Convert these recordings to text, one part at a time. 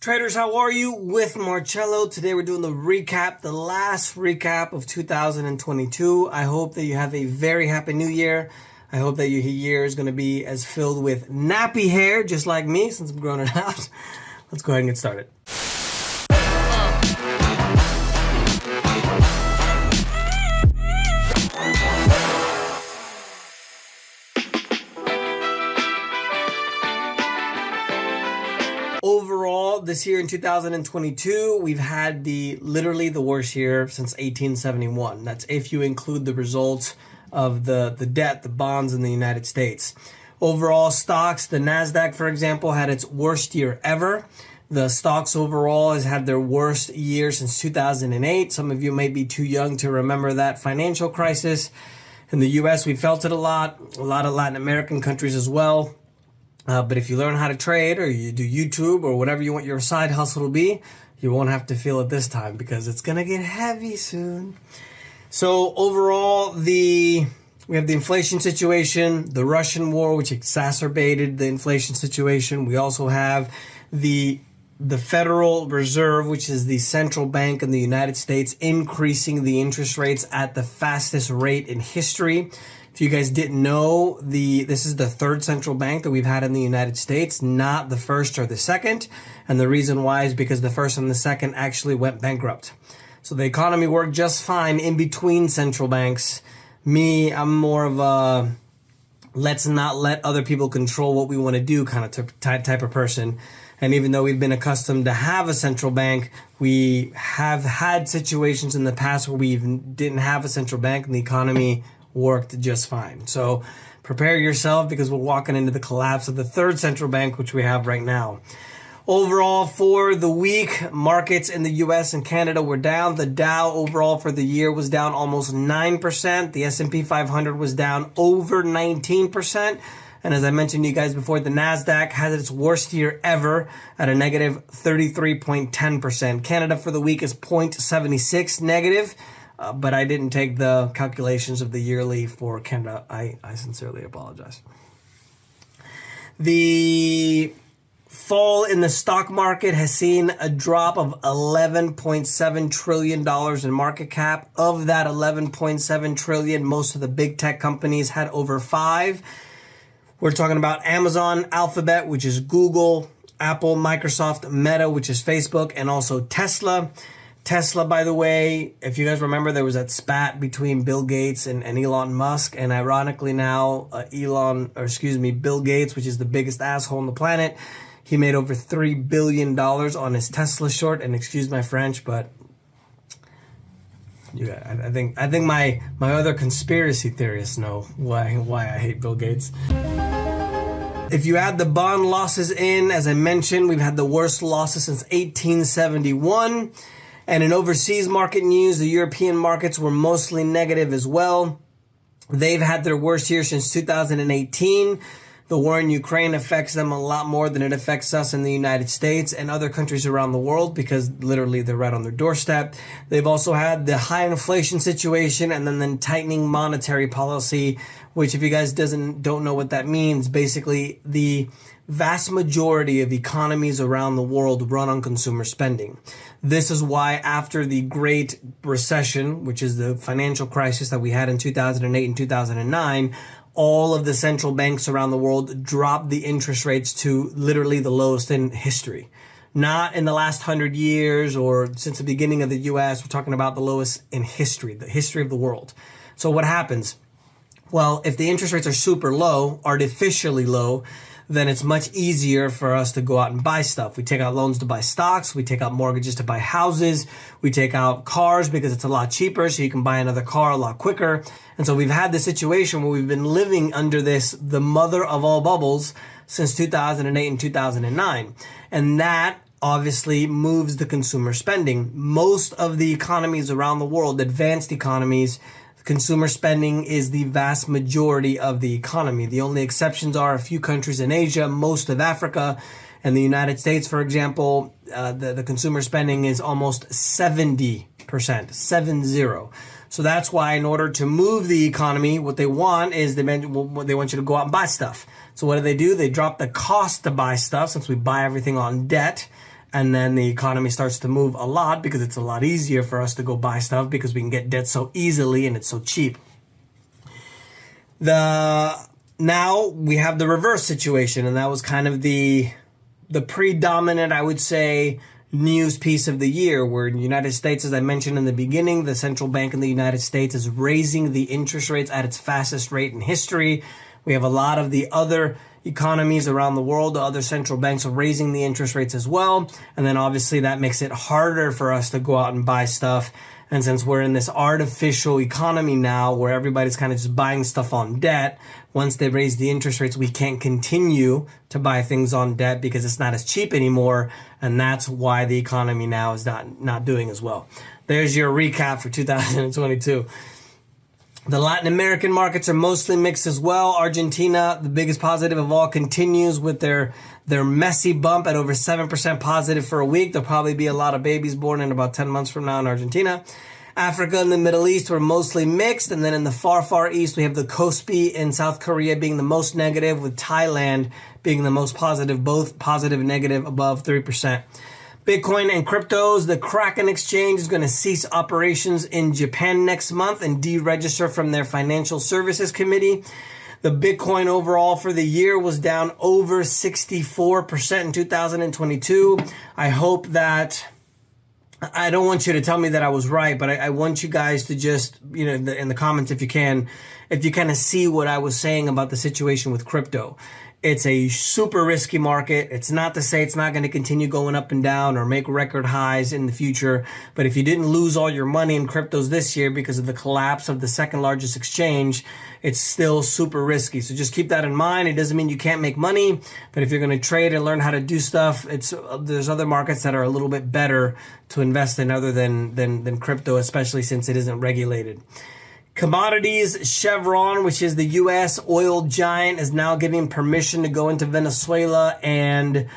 Traders, how are you? With Marcello. Today we're doing the last recap of 2022. I hope that you have a very happy new year. I hope that your year is going to be as filled with nappy hair, just like me, since I'm growing it out. Let's go ahead and get started. Overall, this year in 2022, we've had literally the worst year since 1871. That's if you include the results of the debt, the bonds in the United States. Overall stocks, the NASDAQ, for example, had its worst year ever. The stocks overall has had their worst year since 2008. Some of you may be too young to remember that financial crisis. In the US, we felt it a lot of Latin American countries as well. But if you learn how to trade or you do YouTube or whatever you want your side hustle to be, you won't have to feel it this time because it's going to get heavy soon. So overall, we have the inflation situation, the Russian war, which exacerbated the inflation situation. We also have the Federal Reserve, which is the central bank in the United States, increasing the interest rates at the fastest rate in history. If you guys didn't know, this is the third central bank that we've had in the United States, not the first or the second. And the reason why is because the first and the second actually went bankrupt. So the economy worked just fine in between central banks. I'm more of a let's not let other people control what we want to do kind of type of person. And even though we've been accustomed to have a central bank, we have had situations in the past where we didn't have a central bank and the economy worked just fine. So prepare yourself because we're walking into the collapse of the third central bank, which we have right now. Overall, for the week, markets in the US and Canada were down. The Dow overall for the year was down almost 9%. The S&P 500 was down over 19%. And as I mentioned to you guys before, the NASDAQ had its worst year ever at a negative 33.10%. Canada for the week is 0.76 negative. But I didn't take the calculations of the yearly for Canada. I sincerely apologize. The fall in the stock market has seen a drop of $11.7 trillion in market cap. Of that $11.7 trillion, most of the big tech companies had over 5. We're talking about Amazon, Alphabet, which is Google, Apple, Microsoft, Meta, which is Facebook, and also Tesla. Tesla, by the way, if you guys remember, there was that spat between Bill Gates and Elon Musk. And ironically now, Bill Gates, which is the biggest asshole on the planet, he made over $3 billion on his Tesla short. And excuse my French, but I think my other conspiracy theorists know why I hate Bill Gates. If you add the bond losses in, as I mentioned, we've had the worst losses since 1871. And in overseas market news, the European markets were mostly negative as well. They've had their worst year since 2018. The war in Ukraine affects them a lot more than it affects us in the United States and other countries around the world because literally they're right on their doorstep. They've also had the high inflation situation and then the tightening monetary policy, which if you guys don't know what that means, basically the vast majority of economies around the world run on consumer spending. This is why after the Great Recession, which is the financial crisis that we had in 2008 and 2009, all of the central banks around the world dropped the interest rates to literally the lowest in history. Not in the last 100 years or since the beginning of the US, we're talking about the lowest in history, the history of the world. So what happens? Well, if the interest rates are super low, artificially low, then it's much easier for us to go out and buy stuff. We take out loans to buy stocks. We take out mortgages to buy houses. We take out cars because it's a lot cheaper, so you can buy another car a lot quicker. And so we've had this situation where we've been living under the mother of all bubbles since 2008 and 2009. And that obviously moves the consumer spending. Most of the economies around the world, advanced economies, consumer spending is the vast majority of the economy. The only exceptions are a few countries in Asia, most of Africa, and the United States, for example. The consumer spending is almost 70%, 70. So that's why in order to move the economy, what they want is they want you to go out and buy stuff. So what do? They drop the cost to buy stuff since we buy everything on debt. and then the economy starts to move a lot because it's a lot easier for us to go buy stuff because we can get debt so easily and it's so cheap. Now we have the reverse situation, and that was kind of the predominant, I would say, news piece of the year, where in the United States, as I mentioned in the beginning, the central bank in the United States is raising the interest rates at its fastest rate in history. We have a lot of the other economies around the world, the other central banks are raising the interest rates as well. And then obviously that makes it harder for us to go out and buy stuff. And since we're in this artificial economy now where everybody's kind of just buying stuff on debt, once they raise the interest rates, we can't continue to buy things on debt because it's not as cheap anymore. And that's why the economy now is not doing as well. There's your recap for 2022. The Latin American markets are mostly mixed as well. Argentina, the biggest positive of all, continues with their messy bump at over 7% positive for a week. There'll probably be a lot of babies born in about 10 months from now in Argentina. Africa and the Middle East were mostly mixed. And then in the far, far east, we have the KOSPI in South Korea being the most negative, with Thailand being the most positive, both positive and negative above 3%. Bitcoin and cryptos, the Kraken exchange is going to cease operations in Japan next month and deregister from their financial services committee. The Bitcoin overall for the year was down over 64% in 2022. I hope that, I don't want you to tell me that I was right, but I want you guys to just, in the comments, if you kind of see what I was saying about the situation with crypto. It's a super risky market. It's not to say it's not going to continue going up and down or make record highs in the future. But if you didn't lose all your money in cryptos this year because of the collapse of the second largest exchange, it's still super risky. So just keep that in mind. It doesn't mean you can't make money, but if you're going to trade and learn how to do stuff, there's other markets that are a little bit better to invest in other than crypto, especially since it isn't regulated. Commodities, Chevron, which is the U.S. oil giant, is now getting permission to go into Venezuela and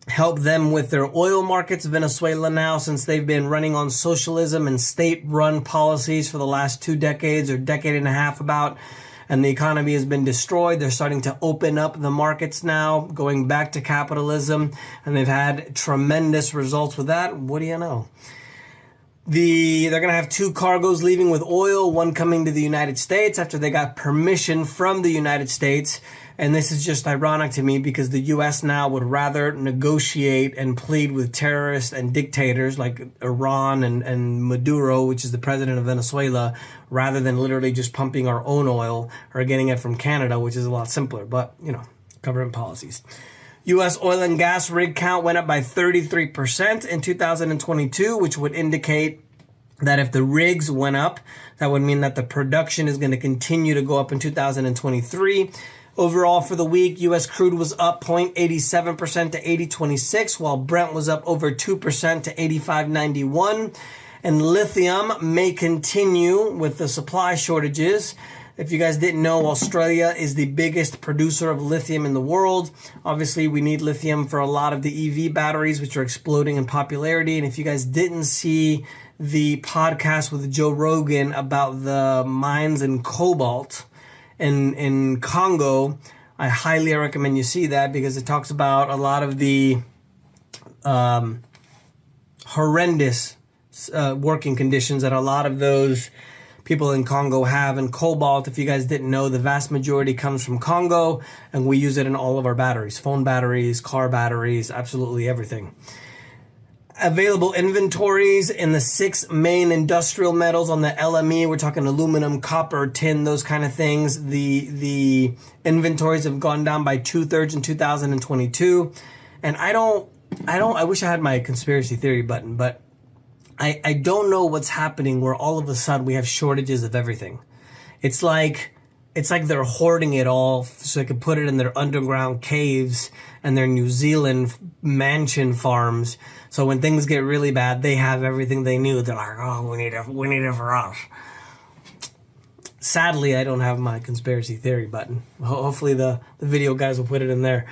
help them with their oil markets. Venezuela now, since they've been running on socialism and state-run policies for the last 2 decades or decade and a half about, and the economy has been destroyed. They're starting to open up the markets now, going back to capitalism, and they've had tremendous results with that. What do you know? They're going to have 2 cargoes leaving with oil, one coming to the United States after they got permission from the United States. And this is just ironic to me because the U.S. now would rather negotiate and plead with terrorists and dictators like Iran and Maduro, which is the president of Venezuela, rather than literally just pumping our own oil or getting it from Canada, which is a lot simpler. But, government policies. U.S. oil and gas rig count went up by 33% in 2022, which would indicate that if the rigs went up, that would mean that the production is going to continue to go up in 2023. Overall for the week, U.S. crude was up 0.87% to 80.26, while Brent was up over 2% to 85.91. And lithium may continue with the supply shortages. If you guys didn't know, Australia is the biggest producer of lithium in the world. Obviously, we need lithium for a lot of the EV batteries, which are exploding in popularity. And if you guys didn't see the podcast with Joe Rogan about the mines in cobalt in Congo, I highly recommend you see that because it talks about a lot of the horrendous working conditions that a lot of those people in Congo have. And cobalt, if you guys didn't know, the vast majority comes from Congo, and we use it in all of our batteries, phone batteries, car batteries, absolutely everything. Available inventories in the 6 main industrial metals on the LME. We're talking aluminum, copper, tin, those kind of things. The inventories have gone down by 2/3 in 2022. And I wish I had my conspiracy theory button, but I don't know what's happening where all of a sudden we have shortages of everything. It's like they're hoarding it all so they can put it in their underground caves and their New Zealand mansion farms. So when things get really bad, they have everything they need. They're like, oh, we need it for us. Sadly, I don't have my conspiracy theory button. Hopefully the video guys will put it in there.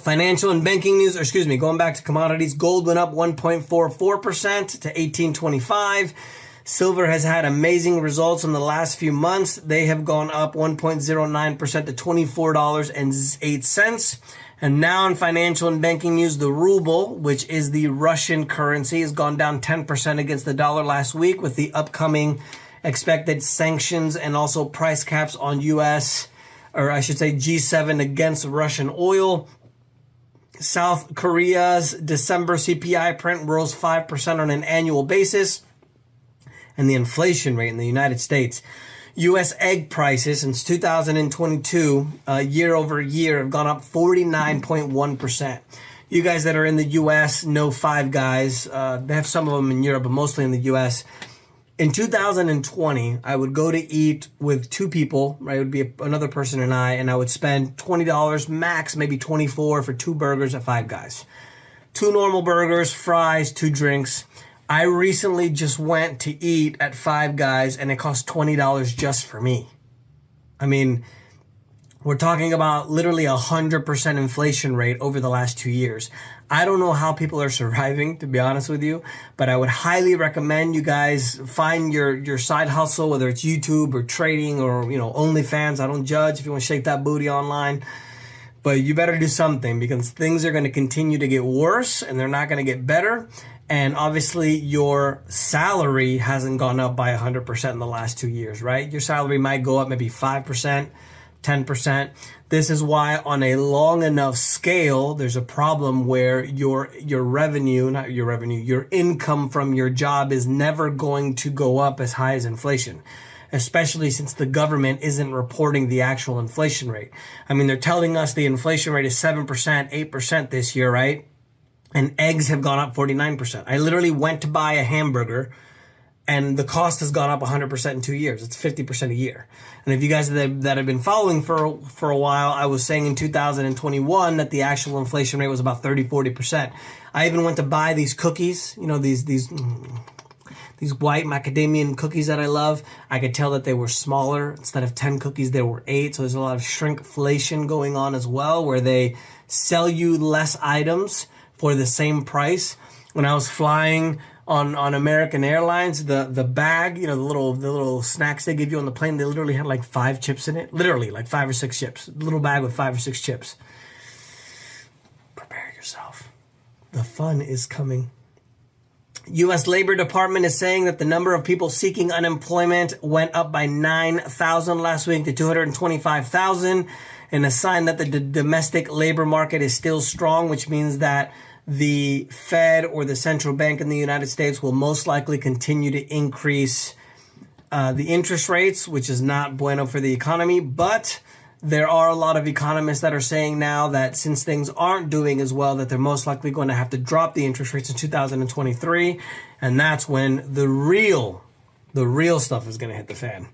Financial and banking news, going back to commodities. Gold went up 1.44% to $18.25. Silver has had amazing results in the last few months. They have gone up 1.09% to $24.08. And now in financial and banking news, the ruble, which is the Russian currency, has gone down 10% against the dollar last week with the upcoming expected sanctions and also price caps on U.S., or I should say G7 against Russian oil. South Korea's December CPI print rose 5% on an annual basis. And the inflation rate in the United States. U.S. egg prices since 2022, year over year, have gone up 49.1%. You guys that are in the U.S. know Five Guys. They have some of them in Europe, but mostly in the U.S. In 2020, I would go to eat with two people, right? It would be another person and I would spend $20 max, maybe $24 for two burgers at Five Guys. Two normal burgers, fries, two drinks. I recently just went to eat at Five Guys and it cost $20 just for me. I mean, we're talking about literally 100% inflation rate over the last 2 years. I don't know how people are surviving, to be honest with you, but I would highly recommend you guys find your side hustle, whether it's YouTube or trading or, OnlyFans. I don't judge if you want to shake that booty online. But you better do something because things are going to continue to get worse and they're not going to get better. And obviously your salary hasn't gone up by 100% in the last 2 years, right? Your salary might go up maybe 5%, 10%. This is why on a long enough scale, there's a problem where your income from your job is never going to go up as high as inflation, especially since the government isn't reporting the actual inflation rate. I mean, they're telling us the inflation rate is 7%, 8% this year, right? And eggs have gone up 49%. I literally went to buy a hamburger and the cost has gone up 100% in 2 years. It's 50% a year. And if you guys that have been following for a while, I was saying in 2021 that the actual inflation rate was about 30-40%. I even went to buy these cookies, these white macadamia cookies that I love. I could tell that they were smaller. Instead of 10 cookies, there were 8. So there's a lot of shrinkflation going on as well, where they sell you less items for the same price. When I was flying on American Airlines, the bag, the little snacks they give you on the plane, they literally had like 5 chips in it. Literally like 5 or 6 chips. Little bag with 5 or 6 chips. Prepare yourself. The fun is coming. U.S. Labor Department is saying that the number of people seeking unemployment went up by 9,000 last week to 225,000. And a sign that the domestic labor market is still strong, which means that the Fed or the central bank in the United States will most likely continue to increase the interest rates, which is not bueno for the economy. But there are a lot of economists that are saying now that since things aren't doing as well, that they're most likely going to have to drop the interest rates in 2023. And that's when the real stuff is going to hit the fan.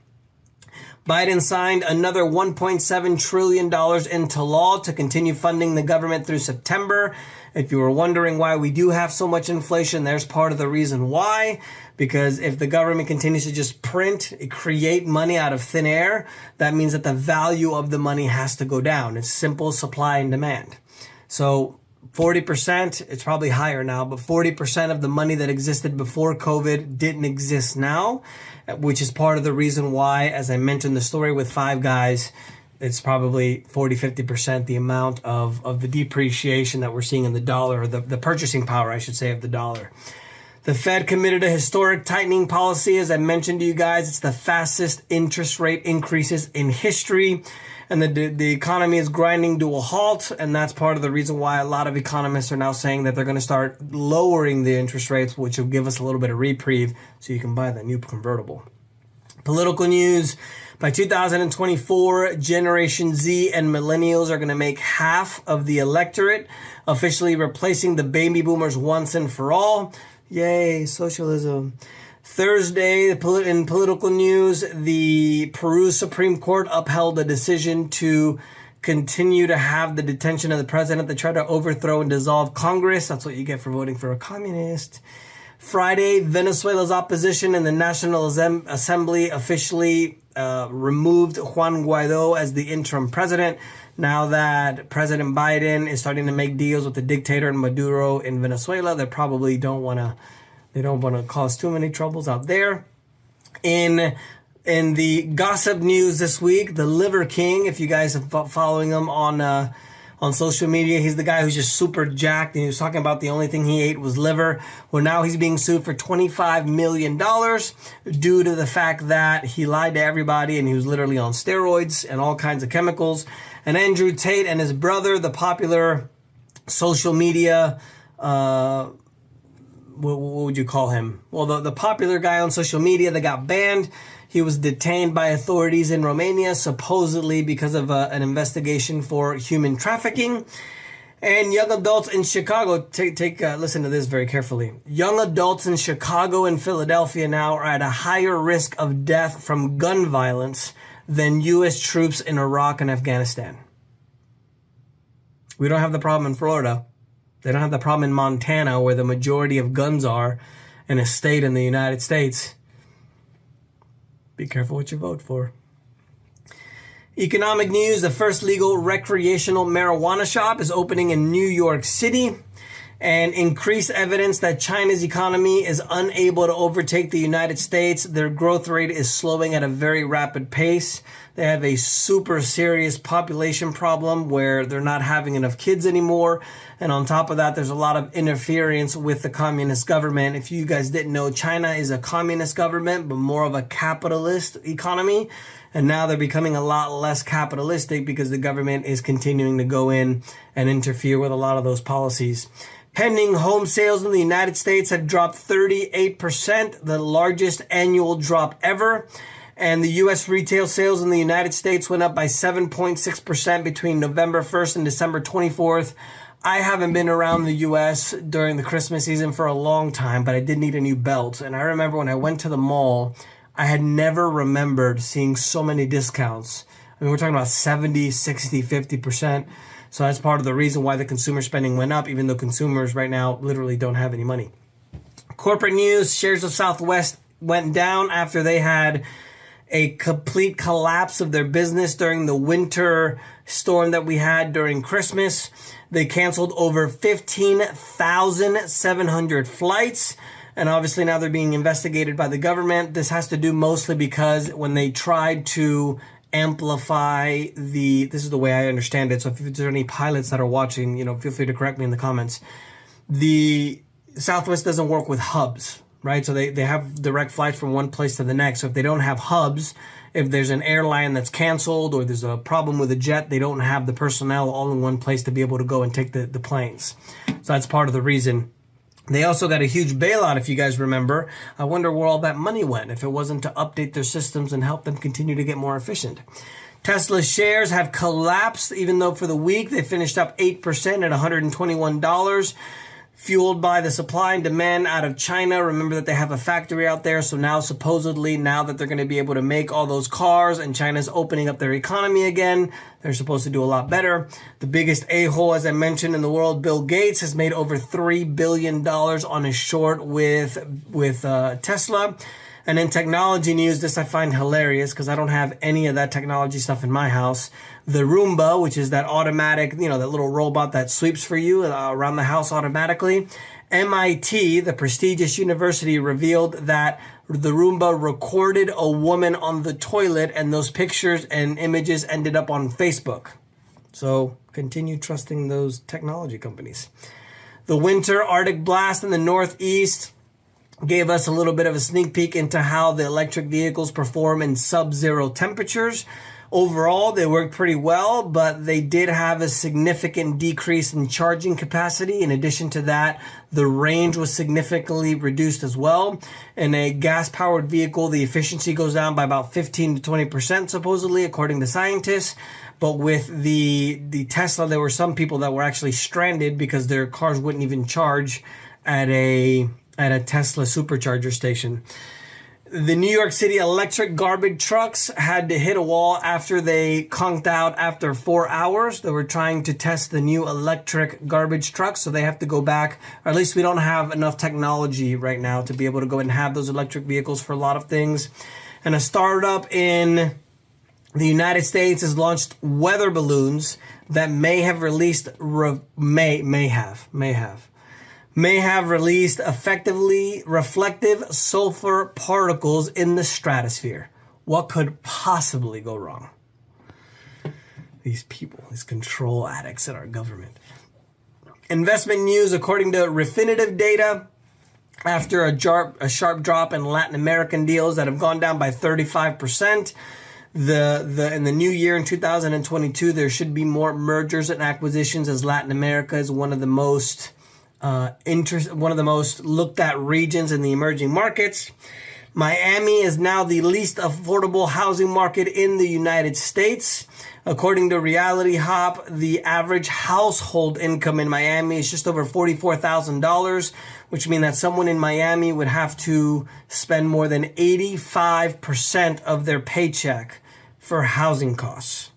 Biden signed another $1.7 trillion into law to continue funding the government through September. If you were wondering why we do have so much inflation, there's part of the reason why. Because if the government continues to just create money out of thin air, that means that the value of the money has to go down. It's simple supply and demand. So 40%, it's probably higher now, but 40% of the money that existed before COVID didn't exist now, which is part of the reason why, as I mentioned the story with Five Guys, it's probably 40-50% the amount of the depreciation that we're seeing in the dollar, or the purchasing power, I should say, of the dollar. The Fed committed a historic tightening policy. As I mentioned to you guys, it's the fastest interest rate increases in history. And the economy is grinding to a halt. And that's part of the reason why a lot of economists are now saying that they're going to start lowering the interest rates, which will give us a little bit of reprieve so you can buy that new convertible. Political news. By 2024, Generation Z and millennials are going to make half of the electorate, officially replacing the baby boomers once and for all. Yay, socialism. Thursday, in political news, the Peru Supreme Court upheld a decision to continue to have the detention of the president to try to overthrow and dissolve Congress. That's what you get for voting for a communist. Friday, Venezuela's opposition in the National Assembly officially removed Juan Guaido as the interim president. Now that President Biden is starting to make deals with the dictator Maduro in Venezuela, they probably don't want to cause too many troubles out there. In the gossip news this week, the Liver King, if you guys are following him on on social media. He's the guy who's just super jacked, and he was talking about the only thing he ate was liver. Well, now he's being sued for $25 million due to the fact that he lied to everybody and he was literally on steroids and all kinds of chemicals. And Andrew Tate and his brother, the popular social media, what would you call him? Well, the popular guy on social media that got banned, he was detained by authorities in Romania, supposedly because of an investigation for human trafficking. And young adults in Chicago, listen to this very carefully. Young adults in Chicago and Philadelphia now are at a higher risk of death from gun violence than U.S. troops in Iraq and Afghanistan. We don't have the problem in Florida. They don't have the problem in Montana, where the majority of guns are in a state in the United States. Be careful what you vote for. Economic news. The first legal recreational marijuana shop is opening in New York City. And increased evidence that China's economy is unable to overtake the United States. Their growth rate is slowing at a very rapid pace. They have a super serious population problem where they're not having enough kids anymore. And on top of that, there's a lot of interference with the communist government. If you guys didn't know, China is a communist government, but more of a capitalist economy. And now they're becoming a lot less capitalistic because the government is continuing to go in and interfere with a lot of those policies. Pending home sales in the United States have dropped 38%, the largest annual drop ever. And the U.S. retail sales in the United States went up by 7.6% between November 1st and December 24th. I haven't been around the U.S. during the Christmas season for a long time, but I did need a new belt. And I remember when I went to the mall, I had never remembered seeing so many discounts. I mean, we're talking about 70, 60, 50%. So that's part of the reason why the consumer spending went up, even though consumers right now literally don't have any money. Corporate news, shares of Southwest went down after they had a complete collapse of their business during the winter storm that we had during Christmas. They canceled over 15,700 flights. And obviously now they're being investigated by the government. This has to do mostly because when they tried to amplify this is the way I understand it. So if there's any pilots that are watching, feel free to correct me in the comments. The Southwest doesn't work with hubs, right? So they have direct flights from one place to the next. So if they don't have hubs, if there's an airline that's canceled or there's a problem with a jet, they don't have the personnel all in one place to be able to go and take the planes. So that's part of the reason. They also got a huge bailout, if you guys remember. I wonder where all that money went, if it wasn't to update their systems and help them continue to get more efficient. Tesla shares have collapsed, even though for the week they finished up 8% at $121, fueled by the supply and demand out of China. Remember that they have a factory out there, so now supposedly, now that they're going to be able to make all those cars and China's opening up their economy again, they're supposed to do a lot better. The biggest a-hole, as I mentioned, in the world, Bill Gates, has made over $3 billion on his short with Tesla. And in technology news, this I find hilarious because I don't have any of that technology stuff in my house. The Roomba, which is that automatic, that little robot that sweeps for you around the house automatically. MIT, the prestigious university, revealed that the Roomba recorded a woman on the toilet, and those pictures and images ended up on Facebook. So continue trusting those technology companies. The winter Arctic blast in the Northeast gave us a little bit of a sneak peek into how the electric vehicles perform in sub-zero temperatures. Overall, they worked pretty well, but they did have a significant decrease in charging capacity. In addition to that, the range was significantly reduced as well. In a gas-powered vehicle, the efficiency goes down by about 15 to 20%, supposedly, according to scientists. But with the Tesla, there were some people that were actually stranded because their cars wouldn't even charge at a Tesla supercharger station. The New York City electric garbage trucks had to hit a wall after they conked out after 4 hours. They were trying to test the new electric garbage trucks, so they have to go back. Or at least we don't have enough technology right now to be able to go and have those electric vehicles for a lot of things. And a startup in the United States has launched weather balloons that may have released effectively reflective sulfur particles in the stratosphere. What could possibly go wrong? These people, these control addicts in our government. Investment news, according to Refinitiv data, after a sharp drop in Latin American deals that have gone down by 35%, in the new year in 2022, there should be more mergers and acquisitions, as Latin America is one of the most looked at regions in the emerging markets. Miami is now the least affordable housing market in the United States. According to Reality Hop, the average household income in Miami is just over $44,000, which means that someone in Miami would have to spend more than 85% of their paycheck for housing costs.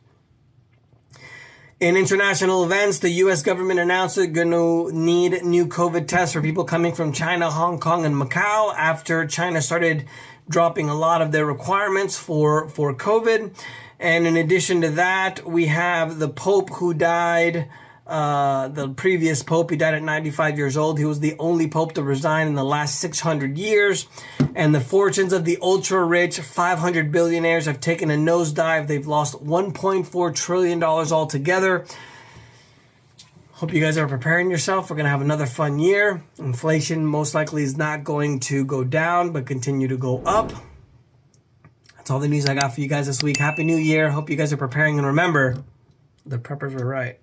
In international events, the U.S. government announced they're going to need new COVID tests for people coming from China, Hong Kong, and Macau after China started dropping a lot of their requirements for COVID. And in addition to that, we have the Pope who died, the previous Pope. He died at 95 years old. He was the only Pope to resign in the last 600 years. And the fortunes of the ultra-rich 500 billionaires have taken a nosedive. They've lost $1.4 trillion altogether. Hope you guys are preparing yourself. We're going to have another fun year. Inflation most likely is not going to go down, but continue to go up. That's all the news I got for you guys this week. Happy New Year. Hope you guys are preparing. And remember, the preppers were right.